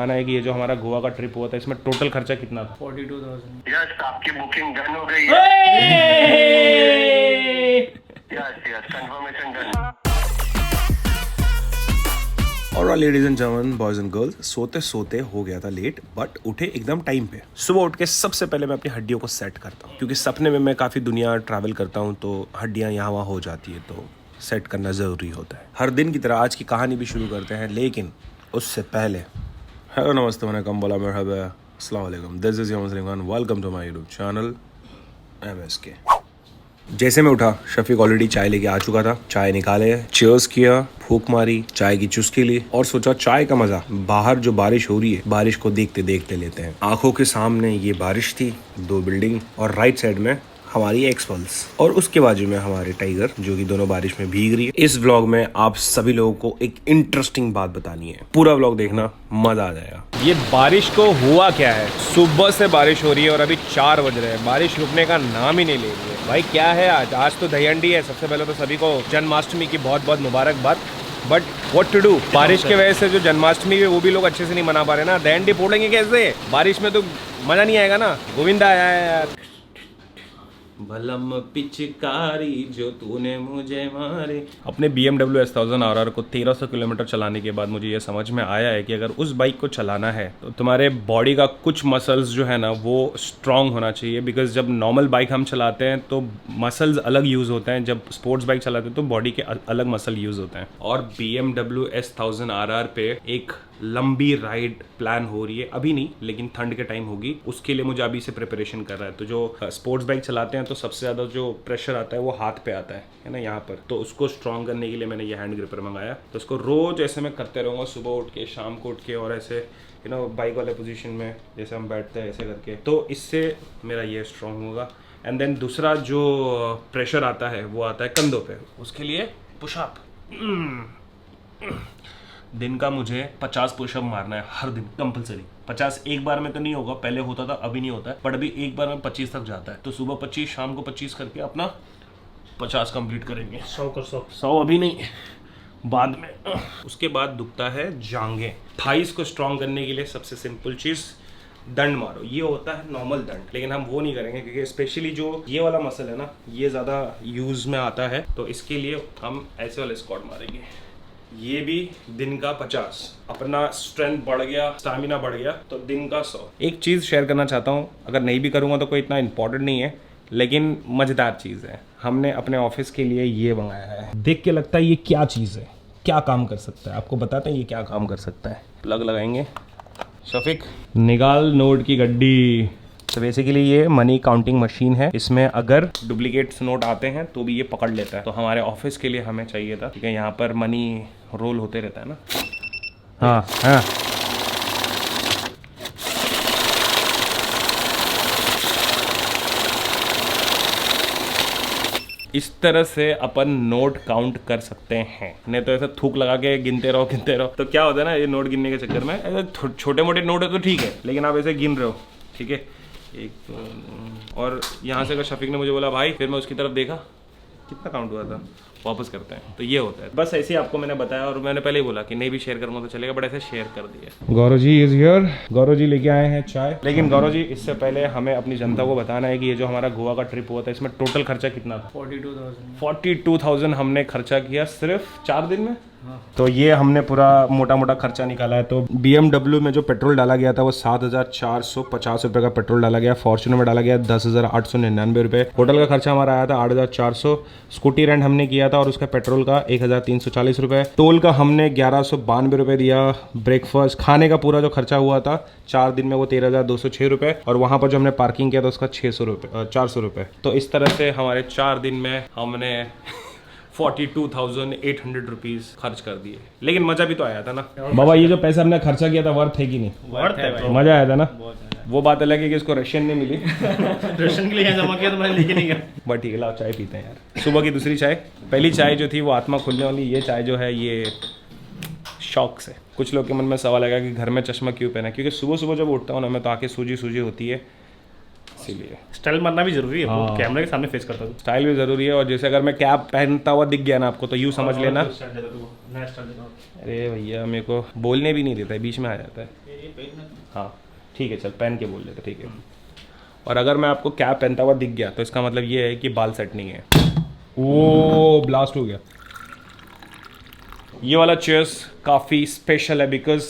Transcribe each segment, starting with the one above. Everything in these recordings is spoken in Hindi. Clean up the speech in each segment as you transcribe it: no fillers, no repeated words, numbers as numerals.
बताना है कि ये जो हमारा गोवा का ट्रिप हुआ था इसमें टोटल खर्चा कितना था। 42,000। यस, आपकी बुकिंग डन हो गई है। Yes, confirmation done. और ladies and gentlemen, boys and girls, सोते सोते हो गया था लेट, बट उठे एकदम टाइम पे। सुबह उठ के सबसे पहले मैं अपनी हड्डियों को सेट करता हूँ, क्योंकि सपने में मैं काफ़ी दुनिया ट्रैवल करता हूँ तो हड्डियाँ यहाँ वहाँ हो जाती है, तो सेट करना ज़रूरी होता है। हर दिन की तरह आज की कहानी भी शुरू करते हैं, लेकिन उससे पहले हेलो, नमस्ते, वनकम, बोला मरहबा, अस्सलाम वालेकुम, this is your Muslim Khan, welcome to my YouTube channel MSK। जैसे मैं उठा, शफीक ऑलरेडी चाय लेके आ चुका था। चाय निकाले, चीयर्स किया, फूंक मारी, चाय की चुस्की ली और सोचा चाय का मजा बाहर जो बारिश हो रही है, बारिश को देखते देखते लेते हैं। आंखों के सामने ये बारिश थी, 2 बिल्डिंग और राइट साइड में हमारी एक्सपल्स और उसके बाजू में हमारे टाइगर, जो कि दोनों बारिश में भीग रही है। इस व्लॉग में आप सभी लोगों को एक इंटरेस्टिंग बात बतानी है, पूरा व्लॉग देखना, मजा आ जाएगा। ये बारिश को हुआ क्या है, सुबह से बारिश हो रही है और अभी 4 बज रहे हैं, बारिश रुकने का नाम ही नहीं ले रही है। भाई क्या है आज तो दहीहंडी है। सबसे पहले तो सभी को जन्माष्टमी की बहुत बहुत मुबारकबाद। बट व्हाट टू डू, बारिश के वजह से जो जन्माष्टमी है वो भी लोग अच्छे से नहीं मना पा रहे ना। दहीहंडी फोड़ेंगे कैसे, बारिश में तो मजा नहीं आएगा ना। गोविंदा आया है यार। भलम पिचकारी जो तूने मुझे मारे। अपने BMW S1000 RR को 1300 किलोमीटर चलाने के बाद मुझे ये समझ में आया है कि अगर उस बाइक को चलाना है तो तुम्हारे बॉडी का कुछ मसल्स जो है ना वो स्ट्रांग होना चाहिए। बिकॉज जब नॉर्मल बाइक हम चलाते हैं तो मसल्स अलग यूज़ होते हैं, जब स्पोर्ट्स बाइक चलाते हैं तो बॉडी के अलग मसल यूज़ होते हैं। और BMW S1000 RR पे एक लंबी राइड प्लान हो रही है, अभी नहीं लेकिन ठंड के टाइम होगी। उसके लिए मुझे अभी से प्रिपरेशन कर रहा है। तो जो स्पोर्ट्स बाइक चलाते हैं तो सबसे ज़्यादा जो प्रेशर आता है वो हाथ पे आता है ना, यहाँ पर। तो उसको स्ट्रॉन्ग करने के लिए मैंने ये हैंड ग्रिपर मंगाया। तो उसको रोज ऐसे मैं करते रहूँगा, सुबह उठ के, शाम को उठ के, और ऐसे बाइक वाले पोजीशन में जैसे हम बैठते हैं ऐसे करके, तो इससे मेरा ये स्ट्रॉन्ग होगा। एंड देन दूसरा जो प्रेशर आता है वो आता है कंधों पे। उसके लिए पुशअप, दिन का मुझे 50 पुशअप मारना है हर दिन कंपलसरी। 50 एक बार में तो नहीं होगा, पहले होता था, अभी नहीं होता है, बट अभी एक बार में 25 तक जाता है। तो सुबह 25, शाम को 25 करके अपना 50 कंप्लीट करेंगे। 100 अभी नहीं, बाद में। उसके बाद दुखता है जांघें। थाइस को स्ट्रॉन्ग करने के लिए सबसे सिंपल चीज़, दंड मारो। ये होता है नॉर्मल दंड, लेकिन हम वो नहीं करेंगे क्योंकि स्पेशली जो ये वाला मसल है ना, ये ज़्यादा यूज़ में आता है। तो इसके लिए हम ऐसे वाले स्क्वाट मारेंगे। ये भी दिन का 50, अपना स्ट्रेंथ बढ़ गया, स्टैमिना बढ़ गया, तो दिन का 100। एक चीज़ शेयर करना चाहता हूँ, अगर नहीं भी करूँगा तो कोई इतना इंपॉर्टेंट नहीं है, लेकिन मज़ेदार चीज़ है। हमने अपने ऑफिस के लिए ये मंगाया है। देख के लगता है ये क्या चीज़ है, क्या काम कर सकता है, आपको बताते हैं ये क्या काम कर सकता है। प्लग लगाएंगे, शफीक निकाल नोट की गड्डी। तो बेसिकली ये मनी काउंटिंग मशीन है। इसमें अगर डुप्लीकेट्स नोट आते हैं तो भी ये पकड़ लेता है। तो हमारे ऑफिस के लिए हमें चाहिए था, क्योंकि यहाँ पर मनी रोल होते रहता है ना। हाँ हाँ, इस तरह से अपन नोट काउंट कर सकते हैं। नहीं तो ऐसा थूक लगा के गिनते रहो तो क्या होता है ना, ये नोट गिनने के चक्कर में ऐसे छोटे मोटे नोट है तो ठीक है, लेकिन आप ऐसे गिन रहे हो, ठीक है, 1 2। और यहाँ से अगर शफीक ने मुझे बोला भाई, फिर मैं उसकी तरफ देखा, कितना काउंट हुआ था, वापस करते हैं। तो ये होता है। बस ऐसे ही आपको मैंने बताया, और मैंने पहले ही बोला कि नहीं भी शेयर करूँगा तो चलेगा, बट ऐसे शेयर कर दिया। Gaurav ji is here. गौरव जी लेके आए हैं चाय। लेकिन गौरव जी, इससे पहले हमें अपनी जनता को बताना है कि ये जो हमारा गोवा का ट्रिप हुआ था इसमें टोटल खर्चा कितना था। 42,000 हमने खर्चा किया सिर्फ 4 दिन में। तो ये हमने पूरा मोटा मोटा खर्चा निकाला है। तो BMW में जो पेट्रोल डाला गया था वो 7,450 रुपये का पेट्रोल डाला गया। फॉर्च्यूनर में डाला गया 10,899 रुपये। होटल का खर्चा हमारा आया था 8,400। स्कूटी रेंट हमने किया था और उसका पेट्रोल का 1,340 रुपये। टोल का हमने 1,192 रुपये दिया। ब्रेकफास्ट खाने का पूरा जो खर्चा हुआ था 4 दिन में वो 13,206 रुपये। और वहाँ पर जो हमने पार्किंग किया था उसका 400 रुपये। तो इस तरह से हमारे 4 दिन में हमने 42,800 रुपीज़ खर्च कर दिए। लेकिन मज़ा भी तो आया था ना बाबा। ये जो पैसा हमने खर्चा किया था वर्थ है कि नहीं? वर्थ है, मज़ा आया था ना। वो बात अलग है कि इसको रशियन नहीं मिली। रशियन के लिए जमा किया तो मैंने लेके नहीं गया। बट ठीक है, लाओ चाय पीते हैं यार। सुबह की दूसरी चाय। पहली चाय जो थी वो आत्मा खुलने वाली, ये चाय जो है ये शौक से। कुछ लोग के मन में सवाल आएगा कि घर में चश्मा क्यों पहना, क्योंकि सुबह सुबह जब उठता हूँ ना मैं तो आंखें सूजी होती है, इसीलिए। स्टाइल मारना भी जरूरी है। हाँ। कैमरे के सामने फेस करता हूँ, स्टाइल भी ज़रूरी है। और जैसे अगर मैं कैप पहनता हुआ दिख गया ना आपको तो यूँ समझ लेना। अरे भैया मेरे को बोलने भी नहीं देता है, बीच में आ जाता है। हाँ ठीक है, चल पहन के बोल लेते, ठीक है। और अगर मैं आपको कैप पहनता हुआ दिख गया तो इसका मतलब ये है कि बाल सेट नहीं है। ओ ब्लास्ट हो गया। ये वाला चेयर्स काफ़ी स्पेशल है बिकॉज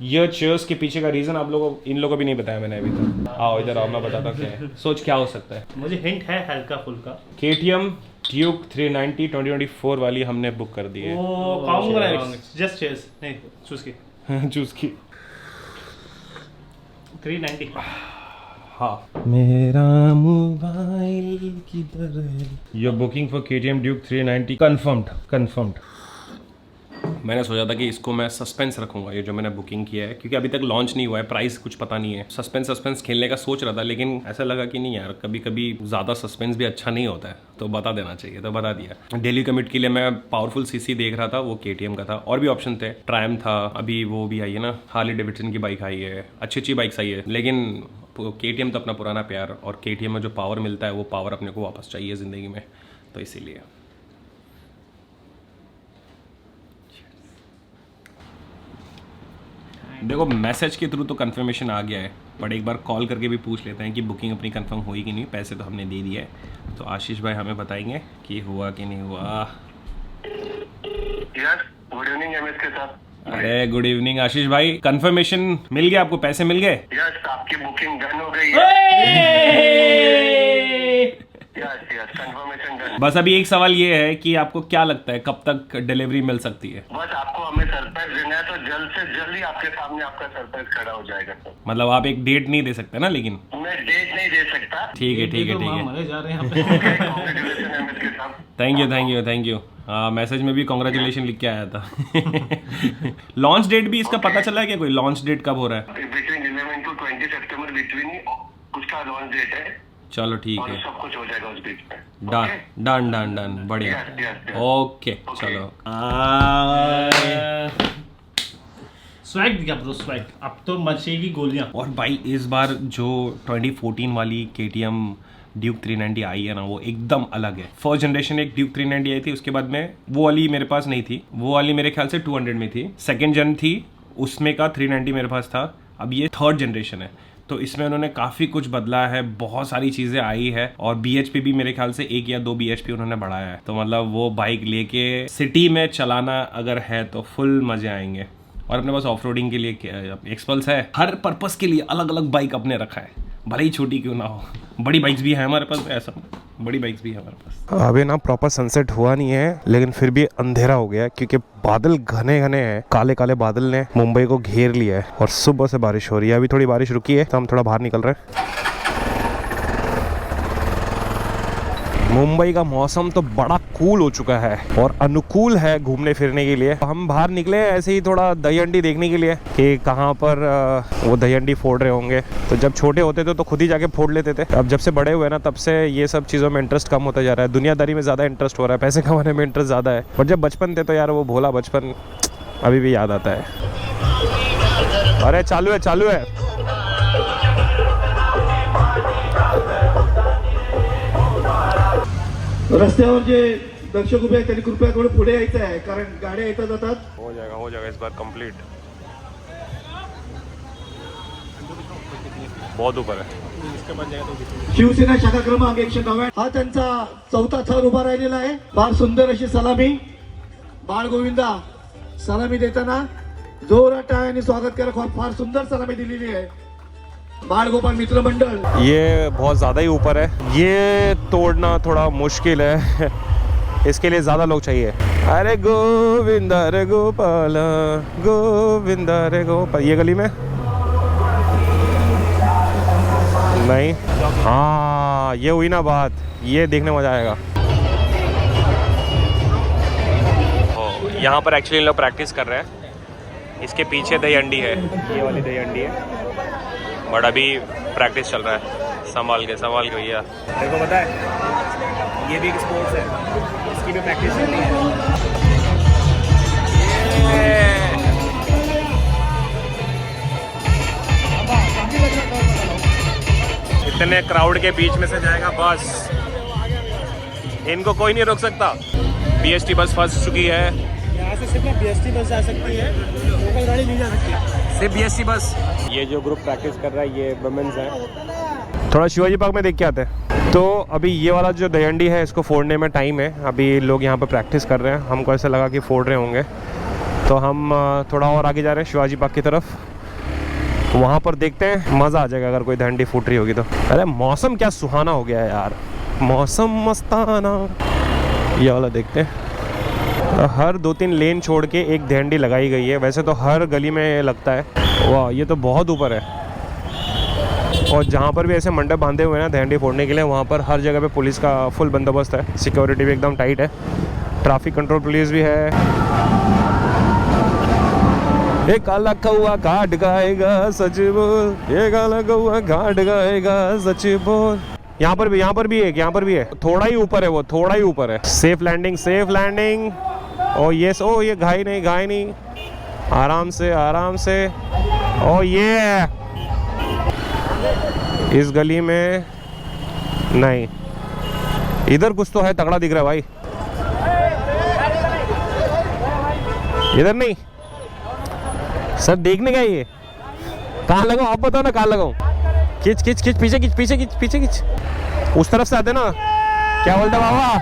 ये चेयर्स के पीछे का रीज़न आप लोगों इन लोगों को भी नहीं बताया मैंने अभी तक। आओ इधर आओ, मैं बताता हूँ क्या है। सोच क्या हो सकता है। मुझे हिंट है हल्का फुल्का। KTM ड्यूक 390 2024 वाली हमने बुक कर दी है। ओ कांग्रेस, जस्ट चेस नहीं चूज की चूज की 390। हाँ। मेरा मोबाइल किधर है? Your booking for KTM Duke 390 confirmed. मैंने सोचा था कि इसको मैं सस्पेंस रखूंगा, ये जो मैंने बुकिंग किया है, क्योंकि अभी तक लॉन्च नहीं हुआ है, प्राइस कुछ पता नहीं है। सस्पेंस खेलने का सोच रहा था, लेकिन ऐसा लगा कि नहीं यार, कभी कभी ज़्यादा सस्पेंस भी अच्छा नहीं होता है, तो बता देना चाहिए, तो बता दिया। डेली कमिट के लिए मैं पावरफुल CC देख रहा था, वो KTM का था। और भी ऑप्शन थे, ट्रायम था, अभी वो भी आई है ना, हार्ली डेविडसन की बाइक आई है, अच्छी बाइक्स आई है, लेकिन KTM तो अपना पुराना प्यार, और KTM में जो पावर मिलता है वो पावर अपने को वापस चाहिए ज़िंदगी में, तो इसीलिए। देखो मैसेज के थ्रू तो कंफर्मेशन आ गया है, बट एक बार कॉल करके भी पूछ लेते हैं कि बुकिंग अपनी कंफर्म हुई कि नहीं। पैसे तो हमने दे दिए है, तो आशीष भाई हमें बताएंगे कि हुआ कि नहीं हुआ। यस, गुड इवनिंग एमएस के साथ। अरे गुड इवनिंग आशीष भाई, कंफर्मेशन मिल गया आपको? पैसे मिल गए? यस, आपकी बुकिंग डन हो गई है। Yes, confirmation done. बस अभी एक सवाल ये है कि आपको क्या लगता है कब तक डिलीवरी मिल सकती है? बस आपको हमें सरप्राइज देना है, तो जल्द से जल्द ही आपके सामने आपका सरप्राइज खड़ा हो जाएगा सर। मतलब आप एक डेट नहीं दे सकते ना? लेकिन मैं डेट नहीं दे सकता। ठीक है ठीक है ठीक है, मरे जा रहे हैं यहाँ पे। कांग्रेचुलेशन एमएस के साथ। Thank you. मैसेज में भी कॉन्ग्रेचुलेशन लिख के आया था। लॉन्च डेट भी इसका पता चला है क्या? कोई लॉन्च डेट कब हो रहा है? बिटवीन 11 to 20 सितंबर बिटवीन ही उसका लॉन्च डेट है। चलो ठीक और है, सब कुछ हो जाएगा उस बीच में। डन बढ़िया। Yes. ओके चलो। स्वैग दिखा दो, स्वैग अब तो मचेगी गोलियां। और भाई इस बार जो 2014 वाली KTM ड्यूक 390 आई है ना, वो एकदम अलग है। फर्स्ट जनरेशन एक ड्यूक 390 आई थी, उसके बाद में वो वाली मेरे पास नहीं थी, वो वाली मेरे ख्याल से 200 में थी। सेकेंड जन थी, उसमें का 390 मेरे पास था। अब ये थर्ड जनरेशन है, तो इसमें उन्होंने काफ़ी कुछ बदला है, बहुत सारी चीज़ें आई है, और BHP भी मेरे ख्याल से 1 या 2 BHP उन्होंने बढ़ाया है। तो मतलब वो बाइक लेके सिटी में चलाना अगर है तो फुल मज़े आएंगे। और अपने पास ऑफ रोडिंग के लिए एक्सपल्स है, हर पर्पस के लिए अलग अलग बाइक अपने रखा है, भले ही छोटी क्यों ना हो। बड़ी बाइक्स भी है हमारे पास, ऐसा बड़ी बाइक्स भी है हमारे पास। अभी ना प्रॉपर सनसेट हुआ नहीं है, लेकिन फिर भी अंधेरा हो गया क्योंकि बादल घने हैं, काले काले बादल ने मुंबई को घेर लिया है और सुबह से बारिश हो रही है। अभी थोड़ी बारिश रुकी है तो हम थोड़ा बाहर निकल रहे हैं। मुंबई का मौसम तो बड़ा कूल हो चुका है और अनुकूल है घूमने फिरने के लिए। हम बाहर निकले ऐसे ही थोड़ा दही हंडी देखने के लिए कि कहाँ पर वो दही हंडी फोड़ रहे होंगे। तो जब छोटे होते थे तो खुद ही जाके फोड़ लेते थे, अब जब से बड़े हुए ना तब से ये सब चीज़ों में इंटरेस्ट कम होता जा रहा है। दुनियादारी में ज़्यादा इंटरेस्ट हो रहा है, पैसे कमाने में इंटरेस्ट ज़्यादा है। पर जब बचपन थे तो यार वो भोला बचपन अभी भी याद आता है। अरे चालू है। रस्त्यावर जे दर्शक उभे आहेत त्यांनी कृपया थोडं पुढे यायचं आहे, कारण गाड्या येतात जातात. हो जाएगा इस बार कंप्लीट। बहुत ऊपर है। शिवसेना शाखा क्रमांक 109 हा त्यांचा चौथा थर उभा राहिलेला आहे. फार सुंदर अशी सलामी बाळ गोविंदा सलामी देताना जोरात टाळ्यांनी स्वागत करा. फार सुंदर सलामी दिलेली आहे बाळ गोपाल मित्र मंडळ. ये बहुत ज़्यादा ही ऊपर है, ये तोड़ना थोड़ा मुश्किल है, इसके लिए ज़्यादा लोग चाहिए। अरे गोविंदा रे गोपाल, गोविंदा रे गोपाल। ये गली में नहीं, हाँ ये हुई ना बात, ये देखने मज़ा आएगा। यहाँ पर एक्चुअली लोग प्रैक्टिस कर रहे हैं, इसके पीछे दही हंडी है, ये वाली दही हंडी है, बट अभी प्रैक्टिस चल रहा है। संभाल के भैया। मेरे को पता है ये भी एक स्पोर्ट्स है, इसकी भी प्रैक्टिस चल रही है। इतने क्राउड के बीच में से जाएगा बस, इनको कोई नहीं रोक सकता। BST बस फंस चुकी है। यहाँ से सिर्फ BST बस जा सकती है, लोकल गाड़ी नहीं जा सकती। सिर्फ BST बस। ये जो ग्रुप प्रैक्टिस कर रहा है ये वुमेन्स है। थोड़ा शिवाजी पार्क में देख के आते हैं। तो अभी ये वाला जो दहीहंडी है इसको फोड़ने में टाइम है। अभी लोग यहाँ पर प्रैक्टिस कर रहे हैं, हमको ऐसा लगा कि फोड़ रहे होंगे, तो हम थोड़ा और आगे जा रहे हैं शिवाजी पार्क की तरफ। वहाँ पर देखते हैं, मज़ा आ जाएगा अगर कोई दहीहंडी फूट रही होगी तो। अरे मौसम क्या सुहाना हो गया है यार, मौसम मस्ताना। ये वाला देखते हैं। हर 2-3 लेन छोड़ के एक दहीहंडी लगाई गई है। वैसे तो हर गली में लगता है। वाह, ये तो बहुत ऊपर है। और जहाँ पर भी ऐसे मंडप बांधे हुए हैं ना दहीहंडी फोड़ने के लिए, वहाँ पर हर जगह पे पुलिस का फुल बंदोबस्त है। सिक्योरिटी भी एकदम टाइट है, ट्रैफिक कंट्रोल पुलिस भी है। ये काला कौआ घाट गाएगा सच बोल, ये काला कौआ घाट गाएगा सच बोल। यहाँ पर भी एक, यहाँ पर भी है। थोड़ा ही ऊपर है वो, थोड़ा ही ऊपर है। Safe landing, safe landing. Oh yes, ओ ये घाई नहीं, आराम से आराम से। ओ ये इस गली में नहीं, इधर कुछ तो है तगड़ा दिख रहा है भाई। इधर नहीं सर, देखने का ये कहाँ लगाऊं आप बताओ ना, कहाँ लगाऊं? खींच पीछे खींच। उस तरफ से आते ना। क्या बोलते बाबा?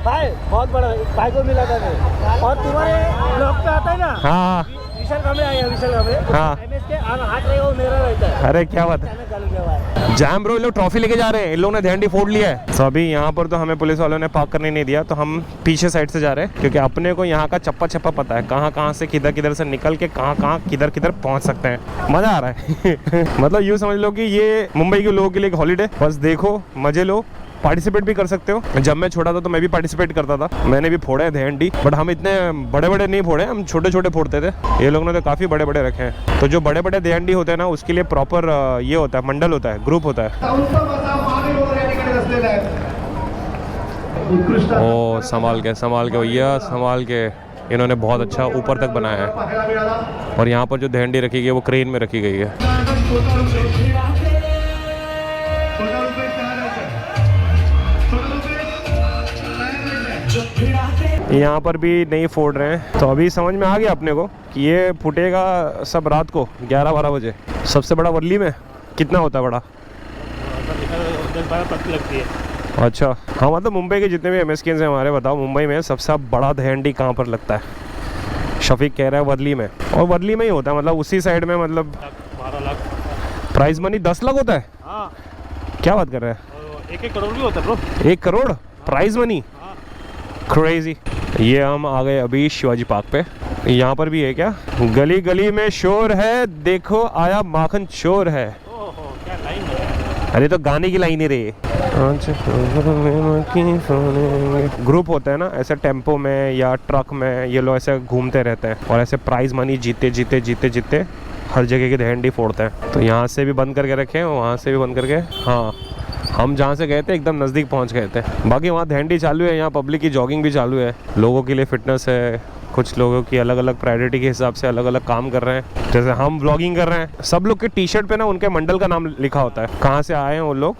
भाई बहुत बड़ा भाई को मिला था मैं। और तुम्हारे ब्लॉग पे आता है ना। हाँ विशाल कामरे आएगा, विशाल कामरे। हाँ। MS के हाथ रहेगा वो मेरा रहता है। अरे क्या बात है, जैम ब्रो, ये लोग ट्रॉफी लेके जा रहे हैं। इन लोगों ने दहीहंडी फोड़ लिया है। तो अभी यहाँ पर तो हमें पुलिस वालों ने पार्क करने नहीं दिया, तो हम पीछे साइड से जा रहे हैं, क्योंकि अपने को यहाँ का चप्पा चप्पा पता है, कहाँ से किधर से निकल के कहाँ किधर पहुँच सकते हैं। मज़ा आ रहा है। मतलब यूँ समझ लो कि ये मुंबई के लोगों के लिए एक हॉलीडे। बस देखो, मजे लो, पार्टिसिपेट भी कर सकते हो। जब मैं छोटा था तो मैं भी पार्टिसिपेट करता था, मैंने भी फोड़े हैं दहीहंडी, बट हम इतने बड़े बड़े नहीं फोड़े, हम छोटे छोटे फोड़ते थे। ये लोगों ने तो काफ़ी बड़े बड़े रखे हैं। तो जो बड़े बड़े दहीहंडी होते हैं ना, उसके लिए प्रॉपर ये होता है, मंडल होता है, ग्रुप होता है। ओ संभाल के भैया, संभाल के। इन्होंने बहुत अच्छा ऊपर तक बनाया है। और यहाँ पर जो दहीहंडी रखी गई है वो क्रेन में रखी गई है। यहाँ पर भी नहीं फोड़ रहे हैं। तो अभी समझ में आ गया अपने को कि ये फूटेगा सब रात को 11-12 बजे। सबसे बड़ा वर्ली में कितना होता है बड़ा? 10-12 पत्ती लगती है। अच्छा हाँ, मतलब मुंबई के जितने भी MSKs हैं हमारे, बताओ मुंबई में सबसे बड़ा दहीहंडी कहाँ पर लगता है? शफीक कह रहा है वर्ली में, और वर्ली में ही होता है, मतलब उसी साइड में। मतलब 12 लाख प्राइज मनी 10 लाख होता है? हाँ। क्या बात कर रहे हैं? 1-1 करोड़ भी होता है bro. 1 crore prize money? Crazy. ये हम आ गए अभी शिवाजी पार्क पे। यहाँ पर भी है क्या? गली गली में शोर है, देखो आया माखन चोर है। ओहो क्या लाइन है। अरे तो गाने की लाइन ही रही। ग्रुप होता है ना ऐसे, टेम्पो में या ट्रक में, ये लोग ऐसे घूमते रहते हैं और ऐसे प्राइज मनी जीते हर जगह की दहीहंडी फोड़ते हैं। तो यहाँ से भी बंद करके रखे हैं, वहाँ से भी बंद करके। हाँ, हम जहाँ से गए थे एकदम नज़दीक पहुँच गए थे। बाकी वहाँ दहीहंडी चालू है, यहाँ पब्लिक की जॉगिंग भी चालू है। लोगों के लिए फिटनेस है, कुछ लोगों की अलग अलग प्रायोरिटी के हिसाब से अलग अलग काम कर रहे हैं। जैसे हम व्लॉगिंग कर रहे हैं, सब लोग के टी-शर्ट पे ना उनके मंडल का नाम लिखा होता है, कहाँ से आए हैं वो लोग।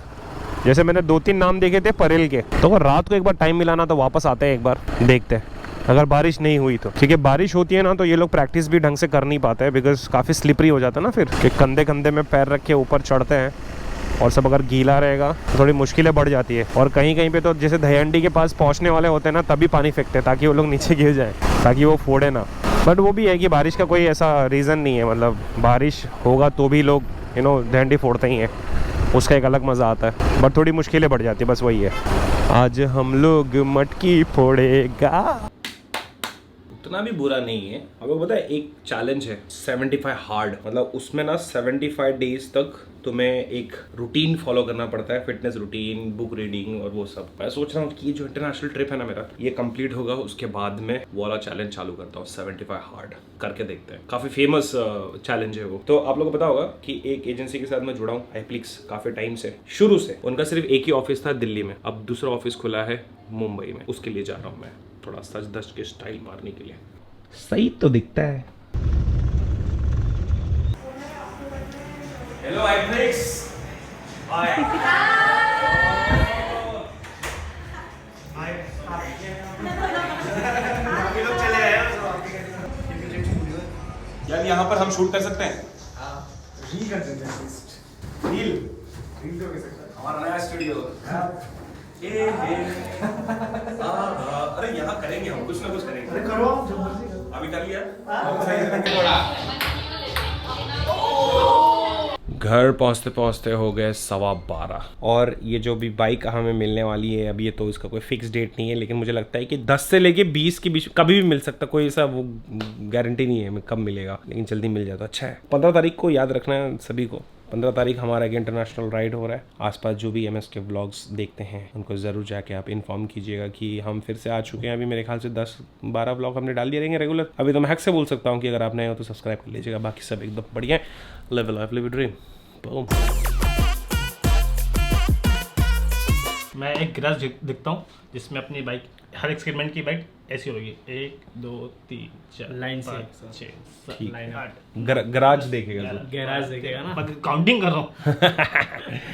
जैसे मैंने 2-3 नाम देखे थे परेल के। तो अगर रात को एक बार टाइम मिला ना तो वापस आते हैं, एक बार देखते हैं अगर बारिश नहीं हुई तो। क्योंकि बारिश होती है ना तो ये लोग प्रैक्टिस भी ढंग से कर नहीं पाते हैं, बिकॉज काफ़ी स्लिपरी हो जाता है ना फिर, कि कंधे में पैर रख के ऊपर चढ़ते हैं और सब अगर गीला रहेगा तो थोड़ी मुश्किलें बढ़ जाती है। और कहीं कहीं पे तो जैसे दहीहंडी के पास पहुंचने वाले होते हैं ना, तभी पानी फेंकते हैं ताकि वो लोग नीचे गिर जाएं, ताकि वो फोड़े ना। बट वो भी है कि बारिश का कोई ऐसा रीज़न नहीं है, मतलब बारिश होगा तो भी लोग दहीहंडी फोड़ते ही हैं, उसका एक अलग मज़ा आता है। बट थोड़ी मुश्किलें बढ़ जाती है, बस वही है। आज हम लोग मटकी फोड़ेगा। उतना भी बुरा नहीं है। आपको पता है एक चैलेंज है 75 हार्ड, मतलब उसमें ना 75 डेज तक तुम्हें एक रूटीन फॉलो करना पड़ता है, फिटनेस रूटीन, बुक रीडिंग और वो सब। मैं सोच रहा हूँ कि जो इंटरनेशनल ट्रिप है ना मेरा, ये कंप्लीट होगा, उसके बाद में वो वाला चैलेंज चालू करता हूँ। 75 हार्ड करके देखते हैं, काफ़ी फेमस चैलेंज है वो। तो आप लोगों को पता होगा कि एक एजेंसी के साथ मैं जुड़ा हूँ, हाइप्लिक्स, काफ़ी टाइम से, शुरू से। उनका सिर्फ एक ही ऑफिस था दिल्ली में, अब दूसरा ऑफिस खुला है मुंबई में। उसके लिए जा रहा हूँ मैं, थोड़ा सच धज के स्टाइल मारने के लिए। सही तो दिखता है। हेलो हाइप्लिक्स। यार यहाँ पर हम शूट कर सकते हैं? हमारा नया स्टूडियो। अरे यहाँ करेंगे हम, कुछ ना कुछ करेंगे। अरे करो, अभी कर लिया। घर पहुंचते पहुंचते हो गए 12:15 और ये जो भी बाइक हमें मिलने वाली है अभी, ये तो इसका कोई फिक्स डेट नहीं है, लेकिन मुझे लगता है कि 10 से लेके 20 के बीच कभी भी मिल सकता, कोई ऐसा वो गारंटी नहीं है मैं कब मिलेगा, लेकिन जल्दी मिल जाता अच्छा है। 15 तारीख को याद रखना है सभी को, 15 तारीख हमारा एक इंटरनेशनल राइड हो रहा है। आसपास जो भी MS के व्लॉग्स देखते हैं उनको ज़रूर जाके आप इन्फॉर्म कीजिएगा कि हम फिर से आ चुके हैं। अभी मेरे ख्याल से 10-12 व्लॉग हमने डाल दिए रहेंगे रेगुलर। अभी तो मैं हक से बोल सकता हूँ कि अगर आप नए हो तो सब्सक्राइब कर लीजिएगा, बाकी सब एकदम बढ़िया है। Live a life, live a dream. Boom. मैं एक गैराज दिखता हूँ जिसमें अपनी बाइक, हर एक सेगमेंट की बाइक ऐसी होगी, 1 2 3 4 लाइन से 5 6 7 ठीक। 8 गराज देखेगा तू। गैराज देखेगा ना। काउंटिंग कर रहा हूँ।